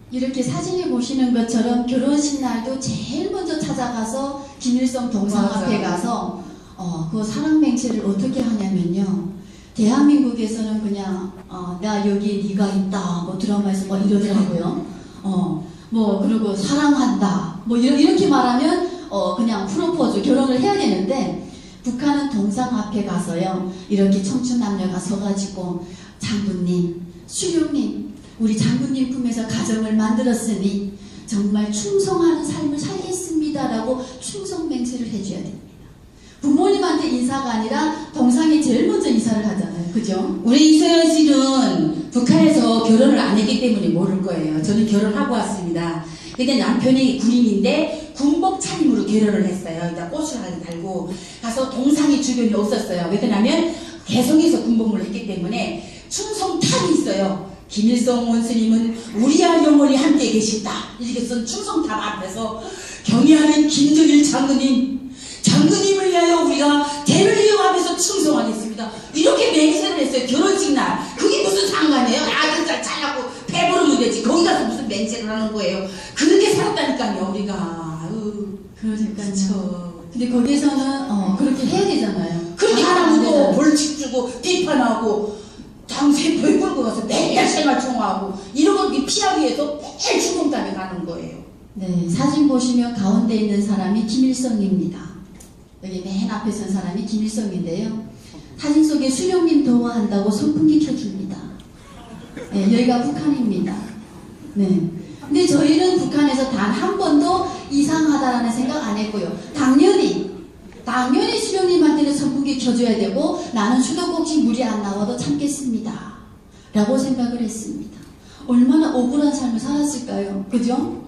이렇게 사진에 보시는 것처럼 결혼식 날도 제일 먼저 찾아가서 김일성 동상 맞아. 앞에 가서 그 사랑 맹세를 어떻게 하냐면요. 대한민국에서는 그냥 나 여기 네가 있다 뭐 드라마에서 뭐 이러더라고요. 뭐 그리고 사랑한다 뭐 이렇게 말하면 그냥 프로포즈 결혼을 해야 되는데 북한은 동상 앞에 가서요 이렇게 청춘 남녀가 서가지고 장군님, 수령님, 우리 장군님 품에서 가정을 만들었으니 정말 충성하는 삶을 살겠습니다라고 충성 맹세를 해줘야 됩니다. 부모님한테 인사가 아니라 동상에 제일 먼저 인사를 하잖아요. 그죠? 우리 이서연 씨는 북한에서 결혼을 안 했기 때문에 모를 거예요. 저는 결혼하고 왔습니다. 근데 남편이 군인인데 군복 차림으로 결혼을 했어요. 일단 꽃을 달고 가서 동상이 주변에 없었어요. 왜냐하면 개성에서 군복무를 했기 때문에 충성탑이 있어요. 김일성 원수님은 우리와 영원히 함께 계신다. 이렇게 쓴 충성탑 앞에서 경의하는 김정일 장군님을 위하여 우리가 대를 이용하면서 충성하겠습니다. 이렇게 맹세를 했어요. 결혼식 날. 그게 무슨 상관이에요? 아들 잘하고 배부르면 되지. 거기 가서 무슨 맹세를 하는 거예요. 그렇게 살았다니까요, 우리가. 그러니까요. 근데 거기에서는 그렇게 해야 되잖아요. 그렇게 하라면 또 벌칙 주고 비판하고 당세포에 끌고 가서 매일 생활총화하고 이런 걸 피하기 위해서 매일 죽음땀에 가는 거예요. 네, 사진 보시면 가운데 있는 사람이 김일성입니다. 여기 맨 앞에 선 사람이 김일성인데요. 사진 속에 수령님 도와한다고 선풍기 켜줍니다. 네, 여기가 북한입니다. 네. 근데 저희는 북한에서 단 한 번도 이상하다라는 생각 안 했고요. 당연히 수령님한테는 선풍기 켜줘야 되고 나는 수도꼭지 물이 안 나와도 참겠습니다. 라고 생각을 했습니다. 얼마나 억울한 삶을 살았을까요? 그죠?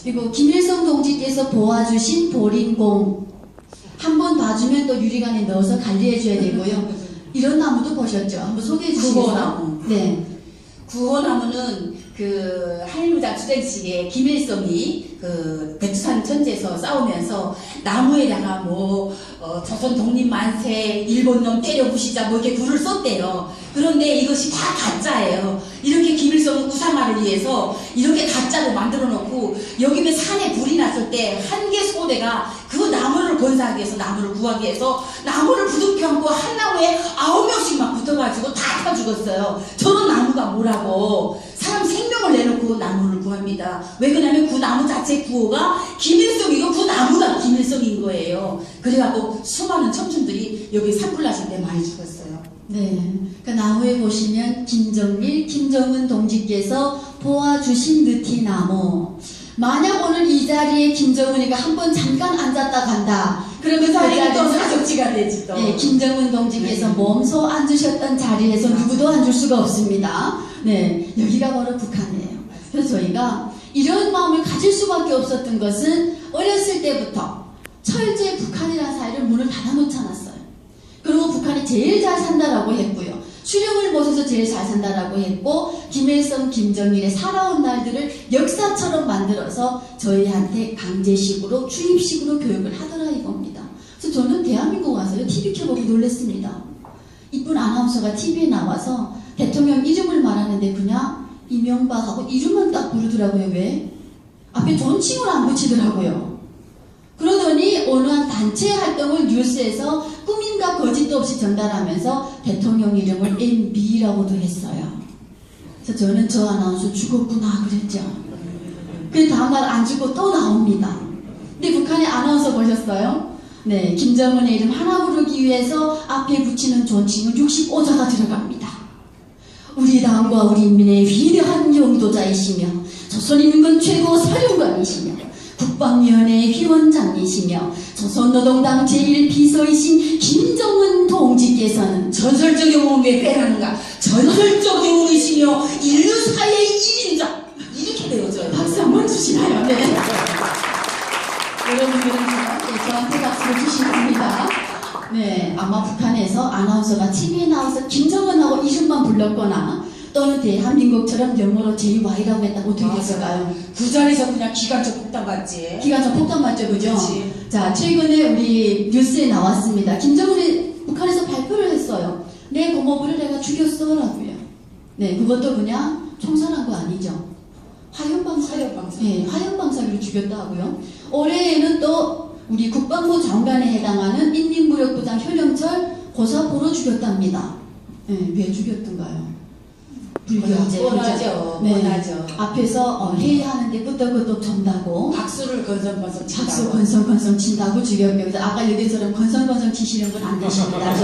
그리고 김일성 동지께서 보아주신 보린공 한 번 봐주면 또 유리관에 넣어서 관리해줘야 되고요. 이런 나무도 보셨죠? 한번 소개해 주시겠어요? 구호나무. 네. 구호나무는 그 한일무장 투쟁식에 김일성이 그 백두산 천지에서 싸우면서 나무에다가 조선 독립 만세, 일본놈 때려 부시자 뭐 이렇게 글을 썼대요. 그런데 이것이 다 가짜예요. 이렇게 김일성 우상화를 위해서 이렇게 가짜로 만들어 놓고 여기 산에 불이 났을 때 한 개 소대가 그 나무를 건사하기 위해서 나무를 구하기 위해서 나무를 부둥켜 안고 한 나무에 9명씩만 붙어가지고 다 타 죽었어요. 저런 나무가 뭐라고 사람 생명을 내놓고 나무를 구합니다. 왜 그러냐면 그 나무 자체 구호가 김일성이고 그 나무가 김일성인 거예요. 그래갖고 수많은 청춘들이 여기 산불 나실 때 많이 죽었어요. 네. 그 나무에 보시면 김정일, 김정은 동지께서 보아주신 느티나무. 만약 오늘 이 자리에 김정은이가 한번 잠깐 앉았다 간다. 그러면 그 자리는 또 자리에서 사적지가 되지 또. 네, 김정은 동지께서 몸소 앉으셨던 자리에서 누구도 앉을 수가 없습니다. 네, 여기가 바로 북한이에요. 그래서 저희가 이런 마음을 가질 수밖에 없었던 것은 어렸을 때부터 철저히 북한이라는 사이를 문을 닫아놓지 않았어요. 그리고 북한이 제일 잘 산다라고 했고요. 수령을 모셔서 제일 잘 산다라고 했고 김일성, 김정일의 살아온 날들을 역사처럼 만들어서 저희한테 강제식으로 주입식으로 교육을 하더라 이겁니다. 그래서 저는 대한민국 와서요 TV 켜보고 놀랐습니다. 이쁜 아나운서가 TV에 나와서 대통령 이름을 말하는데 그냥 이명박하고 이름만 딱 부르더라고요. 왜? 앞에 존칭을 안 붙이더라고요. 그러더니 어느 한 단체 활동을 뉴스에서 꾸밈과 거짓도 없이 전달하면서 대통령 이름을 MB라고도 했어요. 그래서 저는 저 아나운서 죽었구나 그랬죠. 그 다음날 안 죽고 또 나옵니다. 근데 북한의 아나운서 보셨어요? 네, 김정은의 이름 하나 부르기 위해서 앞에 붙이는 존칭은 65자가 들어갑니다. 우리 당과 우리 인민의 위대한 용도자이시며 조선인민군 최고 사령관이시며 국방위원회 위원장이시며 조선노동당 제1비서이신 김정은 동지께서는 전설적 영웅은 왜 빼라는가? 전설적 영웅이시며 인류사의 1인자 이렇게 되어져요. 박수 한번 주시나요? 네. 여러분들은 저한테 박수를 주실 겁니다. 네, 아마 북한에서 아나운서가 TV에 나와서 김정은하고 이름만 불렀거나 또는 대한민국처럼 영어로 JY라고 했다고 어떻게 됐을까요? 그 자리에서 그냥 기관적 폭탄 맞지? 기관적 폭탄 맞죠, 그죠? 그치. 자, 최근에 우리 뉴스에 나왔습니다. 김정은이 북한에서 발표를 했어요. 내 고모부를 내가 죽였어 라고요. 네, 그것도 그냥 총살한 거 아니죠. 화염 화염 방사기로 죽였다 하고요. 올해에는 또 우리 국방부 장관에 해당하는 인민무력부장 현영철 고사포로 죽였답니다. 왜 죽였던가요? 불경제. 뻔하죠. 네. 뻔하죠. 앞에서 회의하는데 끄떡끄떡 전다고. 박수를 건성건성 친다고. 박수 건성건성 친다고 죽였고요. 그래서 아까 얘기처럼 건성건성 치시는 분 안 되십니다.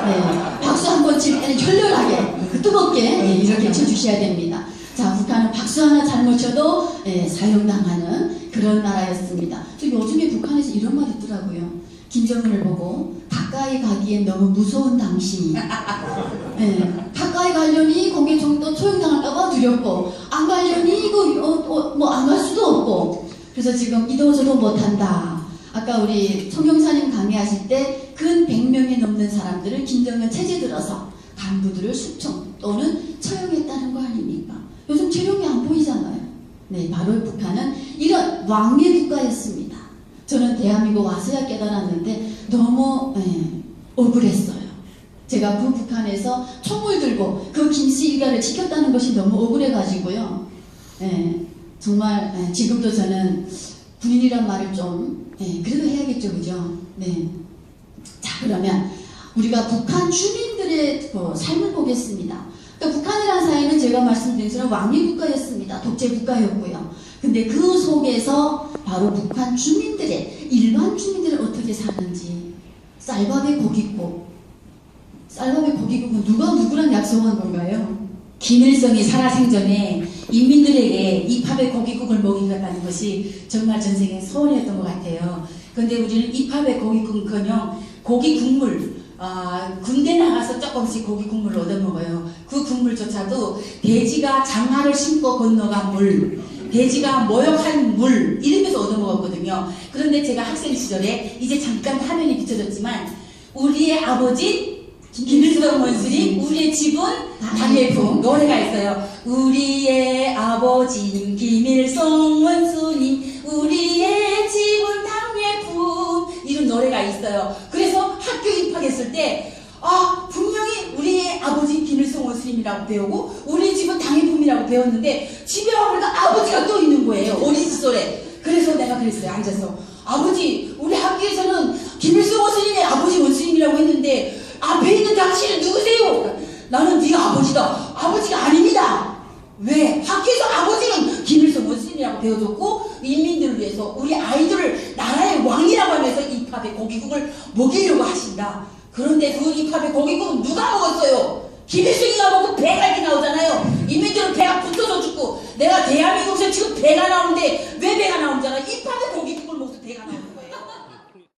네. 박수 한 번 칠 때는 혈렬하게 뜨겁게 이렇게 쳐주셔야 됩니다. 자, 북한은 박수 하나 잘못 쳐도 사형당하는 그런 나라였습니다. 저 요즘에 북한에서 이런 말이 있더라고요. 김정은을 보고 가까이 가기엔 너무 무서운 당신. 가까이 가려니 거기에 또 처형당할까봐 두렵고 안 가려니 이거 뭐 안 갈 수도 없고 그래서 지금 이도저도 못한다. 아까 우리 송영사님 강의하실 때 근 100명이 넘는 사람들을 김정은 체제 들어서 간부들을 숙청 또는 처형했다는 거 아닙니까? 요즘 재력이 안 보이잖아요. 네, 바로 북한은 이런 왕의 국가였습니다. 저는 대한민국 와서야 깨달았는데 너무 억울했어요. 제가 그 북한에서 총을 들고 그 김씨 일가를 지켰다는 것이 너무 억울해가지고요. 정말 지금도 저는 군인이란 말을 좀 그래도 해야겠죠, 그죠? 네. 자, 그러면 우리가 북한 주민들의 삶을 보겠습니다. 그러니까 북한이라는 사회는 제가 말씀드린 것처럼 왕의 국가였습니다. 독재 국가였고요. 근데 그 속에서 바로 북한 주민들의 일반 주민들은 어떻게 사는지 쌀밥에 고깃국. 쌀밥에 고깃국은 누가 누구랑 약속한 건가요? 김일성이 살아생전에 인민들에게 이 팝에 고깃국을 먹이겠다는 것이 정말 전생에 소원이었던 것 같아요. 그런데 우리는 이 팝에 고깃국은커녕 고기 국물, 군대 나가서 조금씩 고기 국물을 얻어먹어요. 그 국물조차도 돼지가 장화를 신고 건너간 물, 돼지가 모욕한 물 이러면서 얻어먹었거든요. 그런데 제가 학생 시절에 이제 잠깐 화면이 비춰졌지만 우리의 아버지 김일성 원수님, 우리의 집은 당일품 노래가 있어요. 우리의 아버지 김일성 원수님, 우리의 집은 당일품 이런 노래가 있어요. 그래서 학교 입학했을 때 분명히 우리의 아버지 김일성 원수님이라고 배우고 우리 집은 당일품이라고 배웠는데 집에 와보니까 아버지가 또 있는 거예요. 오리지솔에. 그래서 내가 그랬어요. 앉아서 아버지, 우리 학교에서는 김일성 원수님의 아버지 원수님이라고 했는데 앞에 있는 당신은 누구세요? 나는 네가 아버지다. 아버지가 아닙니다. 왜? 학교에서 아버지는 김일성 원수님이라고 배워줬고 인민들을 위해서 우리 아이들을 나라의 왕이라고 하면서 이 팝에 고기국을 먹이려고 하신다. 그런데 그 이 팝에 고기국은 누가 먹었어요? 김일성이가 먹고 배가 이렇게 나오잖아요. 인민들은 배가 붙어서 죽고 내가 대한민국에서 지금 배가